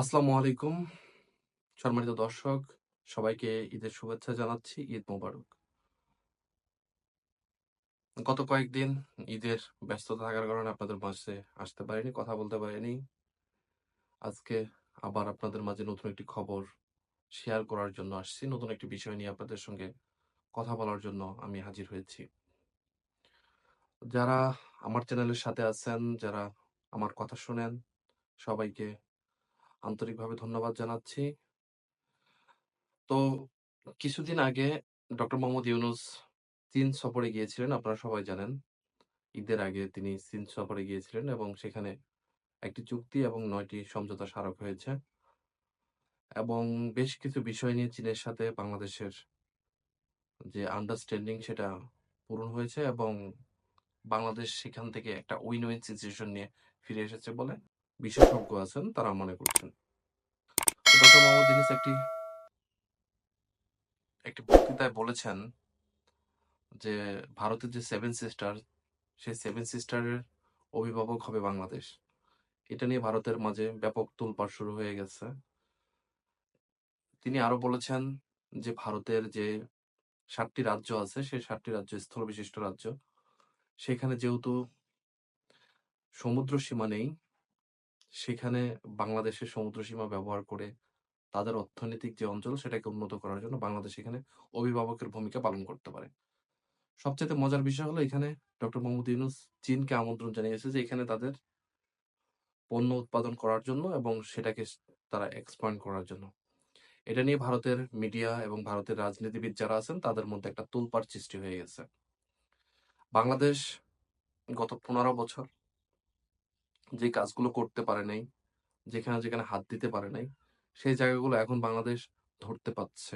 আসসালামু আলাইকুম সম্মানিত দর্শক, সবাইকে ঈদের শুভেচ্ছা জানাচ্ছি। ঈদ মোবারক। গত কয়েকদিন ঈদের ব্যস্ততা থাকার কারণে আপনাদের মাঝে আসতে পারিনি, কথা বলতে পারিনি। আজকে আবার আপনাদের মাঝে নতুন একটি খবর শেয়ার করার জন্য আসছি। নতুন একটি বিষয় নিয়ে আপনাদের সঙ্গে কথা বলার জন্য আমি হাজির হয়েছি। যারা আমার চ্যানেলের সাথে আছেন, যারা আমার কথা শোনেন, সবাইকে আন্তরিকভাবে ধন্যবাদ জানাচ্ছি। তো কিছুদিন আগে ডক্টর মোহাম্মদ ইউনূস চীন সফরে গিয়েছিলেন, আপনারা সবাই জানেন। ঈদের আগে তিনি চীন সফরে গিয়েছিলেন এবং সেখানে একটি চুক্তি এবং ৯টি সমঝোতা স্মারক হয়েছে এবং বেশ কিছু বিষয় নিয়ে চীনের সাথে বাংলাদেশের যে আন্ডারস্ট্যান্ডিং সেটা পূরণ হয়েছে এবং বাংলাদেশ সেখান থেকে একটা উইন উইন সিচুয়েশন নিয়ে ফিরে এসেছে বলে বিশেষজ্ঞ আছেন তারা মনে করছেন। ডক্টর মোহাম্মদ ইউনূস একটি বক্তৃতায় বলেছেন যে ভারতের যে সেভেন সিস্টার, সেই সেভেন সিস্টারের অভিভাবক হবে বাংলাদেশ। এটা নিয়ে ভারতের মাঝে ব্যাপক তোলপাড় শুরু হয়ে গেছে। তিনি আরো বলেছেন যে ভারতের যে ৭টি রাজ্য আছে, সেই ৭টি রাজ্য স্থলবিশিষ্ট রাজ্য। সেখানে যেহেতু সমুদ্র সীমা নেই, সেখানে বাংলাদেশের সমুদ্র সীমা ব্যবহার করে তাদের অর্থনৈতিক যে অঞ্চল সেটাকে উন্নত করার জন্য বাংলাদেশ এখানে অভিভাবকের ভূমিকা পালন করতে পারে। সবচাইতে মজার বিষয় হলো এখানে ডক্টর মোহাম্মদ ইউনূস চীনকে আমন্ত্রণ জানিয়েছে যে এখানে তাদের পণ্য উৎপাদন করার জন্য এবং সেটাকে তারা এক্সপান্ড করার জন্য। এটা নিয়ে ভারতের মিডিয়া এবং ভারতের রাজনীতিবিদ যারা আছেন তাদের মধ্যে একটা তোলপাড় সৃষ্টি হয়ে গেছে। বাংলাদেশ গত ১৫ বছর যে কাজগুলো করতে পারে নাই, যেখানে হাত দিতে পারে নাই, সেই জায়গাগুলো এখন বাংলাদেশ ধরতে পারছে।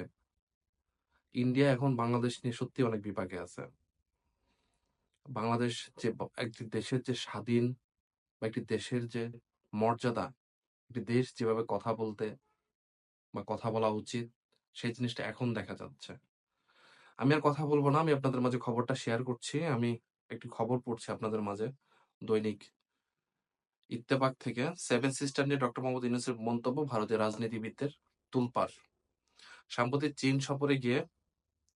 ইন্ডিয়া এখন বাংলাদেশ নিয়ে সত্যি অনেক বিপাকে আছে। বাংলাদেশ যে একটি দেশের যে স্বাধীন বা একটি দেশের যে মর্যাদা, একটি দেশ যেভাবে কথা বলতে বা কথা বলা উচিত, সেই জিনিসটা এখন দেখা যাচ্ছে। আমি আর কথা বলব না, আমি আপনাদের মাঝে খবরটা শেয়ার করছি। আমি একটি খবর পড়ছি আপনাদের মাঝে। দৈনিক ইত্তেফাক থেকে সেভেন সিস্টার নিয়ে ডক্টর মোহাম্মদ ইউনূসের মন্তব্য ভারতীয় রাজনীতিবিদদের তোলপাড়। সাম্প্রতিক চীন সফরে গিয়ে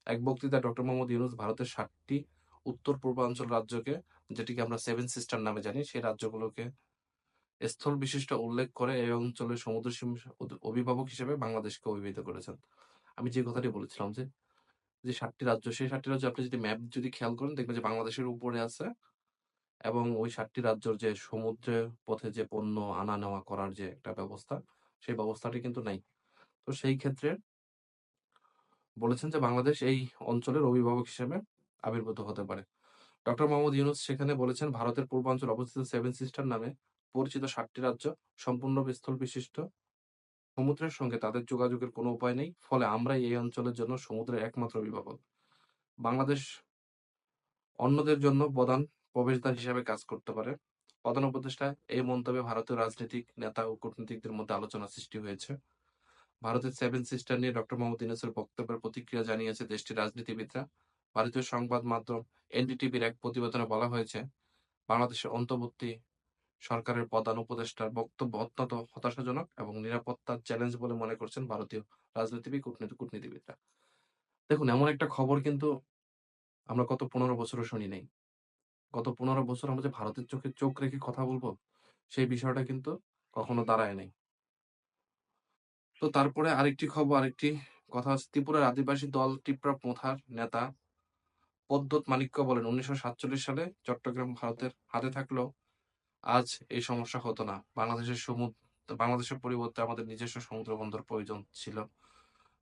এক বক্তৃতায় ডক্টর মোহাম্মদ ইউনূস ভারতের ৭টি উত্তর পূর্বাঞ্চল রাজ্যকে, যেটিকে আমরা সেভেন সিস্টার নামে জানি, সেই রাজ্যগুলোকে স্থল বিশিষ্ট উল্লেখ করে এই অঞ্চলের সমুদ্র সীমার অভিভাবক হিসেবে বাংলাদেশকে অভিহিত করেছেন। আমি যে কথাটি বলেছিলাম যে ৭টি রাজ্য, সেই ৭টি রাজ্য আপনি যদি ম্যাপ খেয়াল করেন দেখবেন যে বাংলাদেশের উপরে আছে এবং ওই ৭টি রাজ্যর যে সমুদ্রের পথে যে পণ্য আনা নেওয়া করার যে একটা ব্যবস্থা, সেই ব্যবস্থাটি কিন্তু নাই। তো সেই ক্ষেত্রে বলেছেন যে বাংলাদেশ এই অঞ্চলের অভিভাবক হিসেবে আবির্ভূত হতে পারে। ডক্টর মোহাম্মদ ইউনূস সেখানে বলেছেন ভারতের পূর্বাঞ্চলে অবস্থিত সেভেন সিস্টার নামে পরিচিত ৭টি রাজ্য সম্পূর্ণ স্থল বিশিষ্ট, সমুদ্রের সঙ্গে তাদের যোগাযোগের কোনো উপায় নেই। ফলে আমরাই এই অঞ্চলের জন্য সমুদ্রের একমাত্র অভিভাবক। বাংলাদেশ অন্যদের জন্য প্রবেশদ্বার হিসেবে কাজ করতে পারে। প্রধান উপদেষ্টা এই মন্তব্যে ভারতীয় রাজনৈতিক নেতা ও কূটনীতিকদের মধ্যে আলোচনা সৃষ্টি হয়েছে। ভারতের সেভেন সিস্টার নিয়ে ডক্টর মোহাম্মদ ইউনূসের বক্তব্যের প্রতিক্রিয়া জানিয়েছে দেশটির রাজনীতিবিদরা। ভারতীয় সংবাদ মাধ্যম এনডিটিভির এক প্রতিবেদনে বলা হয়েছে, বাংলাদেশের অন্তর্বর্তী সরকারের প্রধান উপদেষ্টার বক্তব্য অত্যন্ত হতাশাজনক এবং নিরাপত্তার চ্যালেঞ্জ বলে মনে করছেন ভারতীয় রাজনীতিবিদ, কূটনীতিবিদরা। দেখুন, এমন একটা খবর কিন্তু আমরা গত ১৫ বছরও শুনি নাই। গত ১৫ বছর আমরা যে ভারতের চোখে চোখ রেখে কথা বলবো, সেই বিষয়টা কিন্তু কখনো দাঁড়ায় নাই। তো তারপরে আরেকটি কথা হচ্ছে, ত্রিপুরার আদিবাসী দল টিপ্রা প্রথার নেতা পদ্মত মাণিক্য বলেন, ১৯৪৭ সালে চট্টগ্রাম ভারতের হাতে থাকলেও আজ এই সমস্যা হতো না। বাংলাদেশের পরিবর্তে আমাদের নিজস্ব সমুদ্র বন্দর প্রয়োজন ছিল।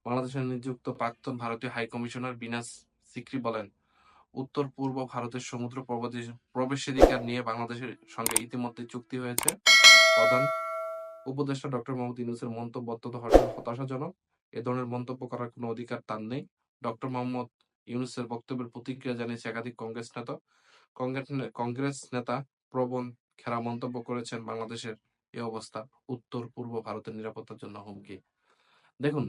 বাংলাদেশে নিযুক্ত প্রাক্তন ভারতীয় হাই কমিশনার বিনাশ সিকরি বলেন, উত্তর-পূর্ব ভারতের সমুদ্র প্রবেশাধিকার নিয়ে বাংলাদেশের সঙ্গে ইতিমধ্যে চুক্তি হয়েছে। প্রধান উপদেষ্টা ডক্টর মোহাম্মদ ইউনূসের মন্তব্য অত্যন্ত হতাশাজনক। এ ধরনের মন্তব্য করার কোনো অধিকার তার নেই। ডক্টর মোহাম্মদ ইউনূসের বক্তব্যের প্রতিক্রিয়া জানিয়েছে একাধিক কংগ্রেস নেতা। কংগ্রেস নেতা প্রবণ খেরা মন্তব্য করেছেন, বাংলাদেশের এই অবস্থা উত্তর-পূর্ব ভারতের নিরাপত্তার জন্য হুমকি। দেখুন,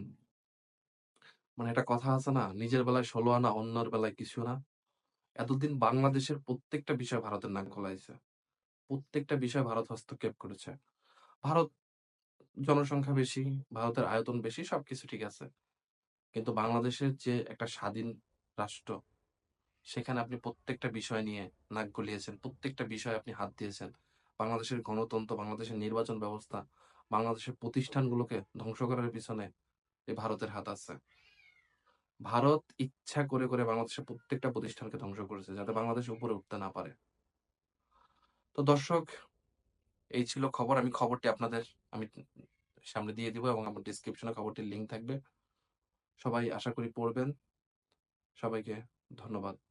মানে একটা কথা আছে না, নিজের বেলায় ১৬ আনা, অন্যের বেলায় কিছু না। এতদিন বাংলাদেশের প্রত্যেকটা বিষয় ভারতের নাক গলাইছে। প্রত্যেকটা বিষয় ভারত হস্তক্ষেপ করেছে। ভারত জনসংখ্যা বেশি, ভারতের আয়তন বেশি, সবকিছু ঠিক আছে। কিন্তু বাংলাদেশের যে একটা স্বাধীন রাষ্ট্র, সেখানে আপনি প্রত্যেকটা বিষয় নিয়ে নাক গলিয়েছেন। প্রত্যেকটা বিষয়ে আপনি হাত দিয়েছেন। বাংলাদেশের গণতন্ত্র, বাংলাদেশের নির্বাচন ব্যবস্থা, বাংলাদেশের প্রতিষ্ঠানগুলোকে ধ্বংস করার পিছনে এই ভারতের হাত আছে। ভারত ইচ্ছা করে বাংলাদেশের প্রত্যেকটা প্রতিষ্ঠানকে ধ্বংস করেছে, যাতে বাংলাদেশ উপরে উঠতে না পারে। তো দর্শক, এই ছিল খবর। আমি খবরটি আপনাদের আমি সামনে দিয়ে দিব এবং আমার ডেসক্রিপশনে খবরটির লিঙ্ক থাকবে। সবাই আশা করি পড়বেন। সবাইকে ধন্যবাদ।